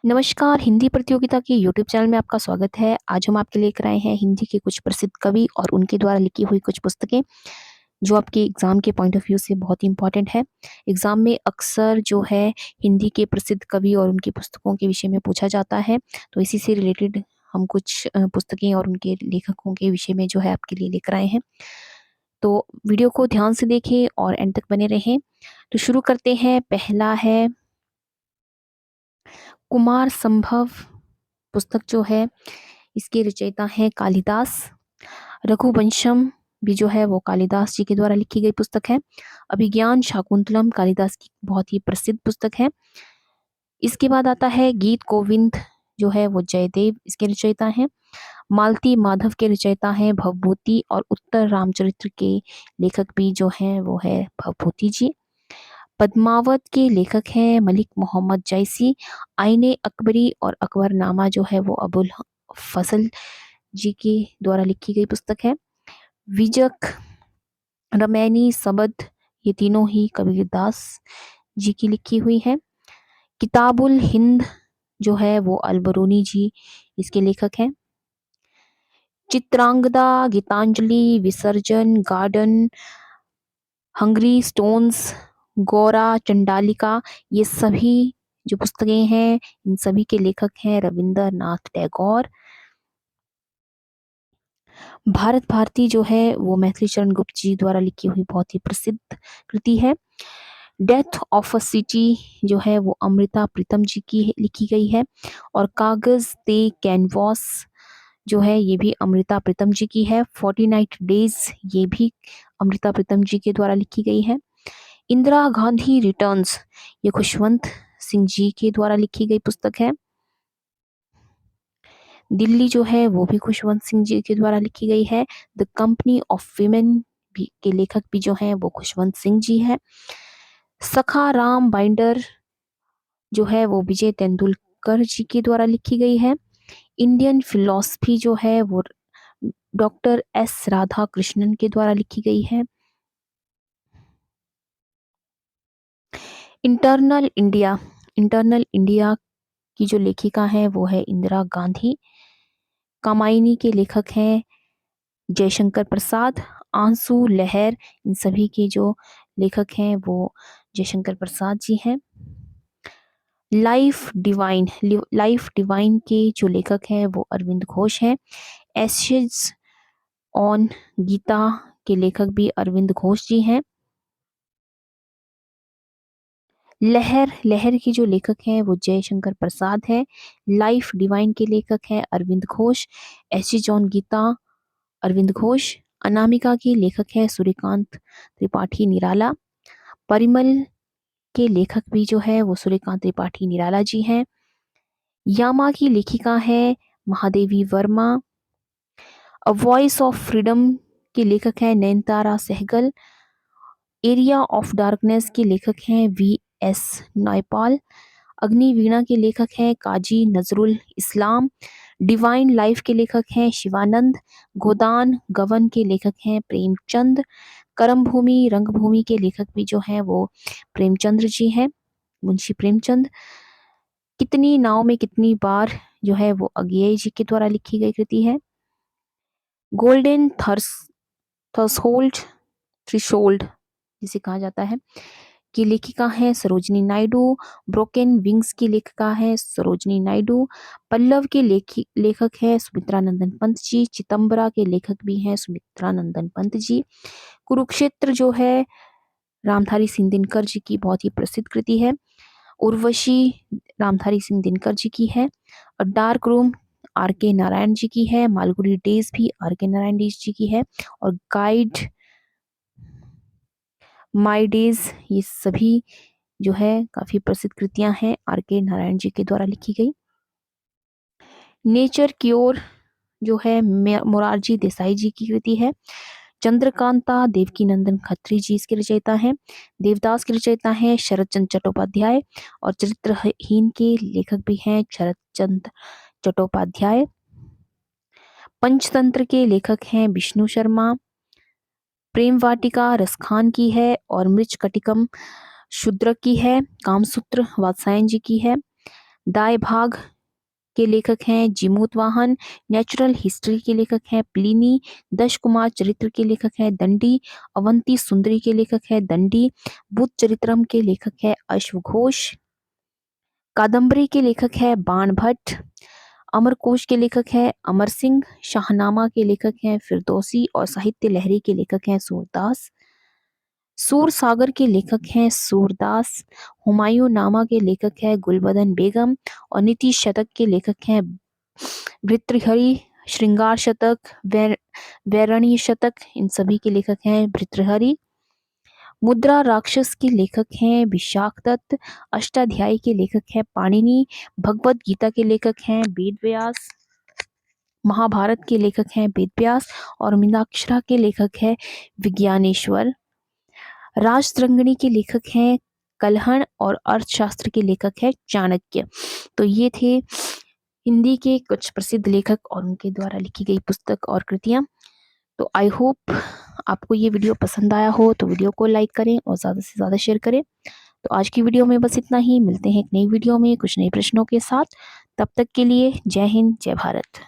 नमस्कार, हिंदी प्रतियोगिता के यूट्यूब चैनल में आपका स्वागत है। आज हम आपके लिए लेकर आए हैं हिंदी के कुछ प्रसिद्ध कवि और उनके द्वारा लिखी हुई कुछ पुस्तकें, जो आपके एग्ज़ाम के पॉइंट ऑफ व्यू से बहुत ही इम्पोर्टेंट है। एग्ज़ाम में अक्सर जो है हिंदी के प्रसिद्ध कवि और उनकी पुस्तकों के विषय में पूछा जाता है, तो इसी से रिलेटेड हम कुछ पुस्तकें और उनके लेखकों के विषय में जो है आपके लिए लेकर आए हैं। तो वीडियो को ध्यान से देखें और एंड तक बने रहें। तो शुरू करते हैं, पहला है कुमार संभव। पुस्तक जो है इसके रचयिता हैं कालिदास। रघुवंशम भी जो है वो कालिदास जी के द्वारा लिखी गई पुस्तक है। अभिज्ञान शाकुंतलम कालिदास की बहुत ही प्रसिद्ध पुस्तक है। इसके बाद आता है गीत गोविंद, जो है वो जयदेव इसके रचयिता हैं। मालती माधव के रचयिता हैं भवभूति, और उत्तर रामचरित्र के लेखक भी जो हैं वो है भवभूति जी। पद्मावत के लेखक हैं मलिक मोहम्मद जैसी। आईने अकबरी और अकबरनामा जो है वो अबुल फजल जी के द्वारा लिखी गई पुस्तक है। विजक, रमैनी, सबद, ये तीनों ही कबीरदास जी की लिखी हुई है। किताबुल हिंद जो है वो अलबरूनी जी इसके लेखक हैं। चित्रांगदा, गीतांजलि, विसर्जन, garden, hungry stones, Gaura Chandalika, ये सभी जो पुस्तकें हैं इन सभी के लेखक हैं रविंद्रनाथ टैगोर। भारत भारती जो है वो मैथिली शरण गुप्त जी द्वारा लिखी हुई बहुत ही प्रसिद्ध कृति है। डेथ ऑफ अ सिटी जो है वो अमृता प्रीतम जी की लिखी गई है। और कागज ते कैनवास जो है ये भी अमृता प्रीतम जी की है। 49 डेज ये भी अमृता प्रीतम जी के द्वारा लिखी गई है। इंदिरा गांधी रिटर्न्स, ये खुशवंत सिंह जी के द्वारा लिखी गई पुस्तक है। दिल्ली जो है वो भी खुशवंत सिंह जी के द्वारा लिखी गई है। द कंपनी ऑफ विमेन भी के लेखक भी जो हैं वो खुशवंत सिंह जी है। सखा राम बाइंडर जो है वो विजय तेंदुलकर जी के द्वारा लिखी गई है। इंडियन फिलॉसफी जो है वो डॉक्टर एस राधा कृष्णन के द्वारा लिखी गई है। इंटरनल इंडिया, इंटरनल इंडिया की जो लेखिका है वो है इंदिरा गांधी। कामायनी के लेखक हैं जयशंकर प्रसाद। आंसू लहर, इन सभी के जो लेखक हैं वो जयशंकर प्रसाद जी हैं। लाइफ डिवाइन, लाइफ डिवाइन के जो लेखक हैं वो अरविंद घोष हैं। एसेज ऑन गीता के लेखक भी अरविंद घोष जी हैं। लहर, लहर की जो लेखक हैं वो जयशंकर प्रसाद हैं। लाइफ डिवाइन के लेखक हैं अरविंद घोष। Essays on Gita Aurobindo Ghosh. अनामिका के लेखक हैं सूर्यकांत त्रिपाठी निराला। परिमल के लेखक भी जो है वो सूर्यकांत त्रिपाठी निराला जी हैं। यामा की लेखिका है Mahadevi Verma. A voice of freedom के लेखक हैं Nayantara Sahgal. Area of darkness के लेखक हैं वी एस नायपाल। अग्निवीणा के लेखक हैं काजी नजरुल इस्लाम। डिवाइन लाइफ के लेखक हैं शिवानंद। गोदान गवन के लेखक हैं प्रेमचंद। कर्मभूमि रंगभूमि के लेखक भी जो हैं वो प्रेमचंद्र जी हैं, मुंशी प्रेमचंद। कितनी नाव में कितनी बार जो है वो अज्ञेय जी के द्वारा लिखी गई कृति है। गोल्डन थर्सहोल्ड, थ्रेशोल्ड जिसे कहा जाता है, की लेखिका है सरोजनी नायडू। ब्रोकन विंग्स की लेखिका है सरोजनी नायडू। पल्लव के लेखक है सुमित्रा नंदन पंत जी। चितंबरा के लेखक भी हैं सुमित्रा नंदन पंत जी। कुरुक्षेत्र जो है रामधारी सिंह दिनकर जी की बहुत ही प्रसिद्ध कृति है। उर्वशी रामधारी सिंह दिनकर जी की है। और डार्क रूम आर के नारायण जी की है। मालगुडी डेज भी आर के नारायण जी की है। और गाइड माय डेज, ये सभी जो है काफी प्रसिद्ध कृतियां हैं आर के नारायण जी के द्वारा लिखी गई। नेचर क्योर जो है मोरारजी देसाई जी की कृति है। चंद्रकांता देवकी नंदन खत्री जी इसके रचयिता हैं। देवदास के रचयिता हैं शरद चंद्र चट्टोपाध्याय। और चरित्रहीन के लेखक भी हैं शरद चंद्र चट्टोपाध्याय। पंचतंत्र के लेखक हैं विष्णु शर्मा। प्रेम वाटिका रसखान की है और मृच कटिकम शूद्रक की है। कामसूत्र वात्सायन जी की है। दाएं भाग के लेखक हैं जीमूतवाहन। नेचुरल हिस्ट्री के लेखक हैं प्लिनी। दश कुमार चरित्र के लेखक हैं दंडी। अवंती सुंदरी के लेखक हैं दंडी। बुद्ध चरित्रम के लेखक हैं अश्वघोष। कादम्बरी के लेखक हैं बाणभट्ट। अमरकोश के लेखक हैं अमर सिंह। शाहनामा के लेखक हैं फिरदौसी और साहित्य लहरी के लेखक हैं सूरदास। सूरसागर के लेखक हैं सूरदास। हुमायूं नामा के लेखक हैं गुलबदन बेगम और नीति शतक के लेखक हैं भर्तृहरि। श्रृंगार शतक, वैरणी शतक, इन सभी के लेखक हैं भर्तृहरि। मुद्रा राक्षस के लेखक हैं विशाख दत्त। अष्टाध्यायी के लेखक हैं पाणिनि। भगवत गीता के लेखक हैं वेद व्यास। महाभारत के लेखक हैं वेद व्यास और मीनाक्षरा के लेखक हैं विज्ञानेश्वर। राजतरंगिणी के लेखक हैं कलहण और अर्थशास्त्र के लेखक हैं चाणक्य। तो ये थे हिंदी के कुछ प्रसिद्ध लेखक और उनके द्वारा लिखी गई पुस्तक और कृतियां। तो आई होप आपको ये वीडियो पसंद आया हो, तो वीडियो को लाइक करें और ज़्यादा से ज़्यादा शेयर करें। तो आज की वीडियो में बस इतना ही। मिलते हैं एक नई वीडियो में कुछ नए प्रश्नों के साथ। तब तक के लिए जय हिंद, जय भारत।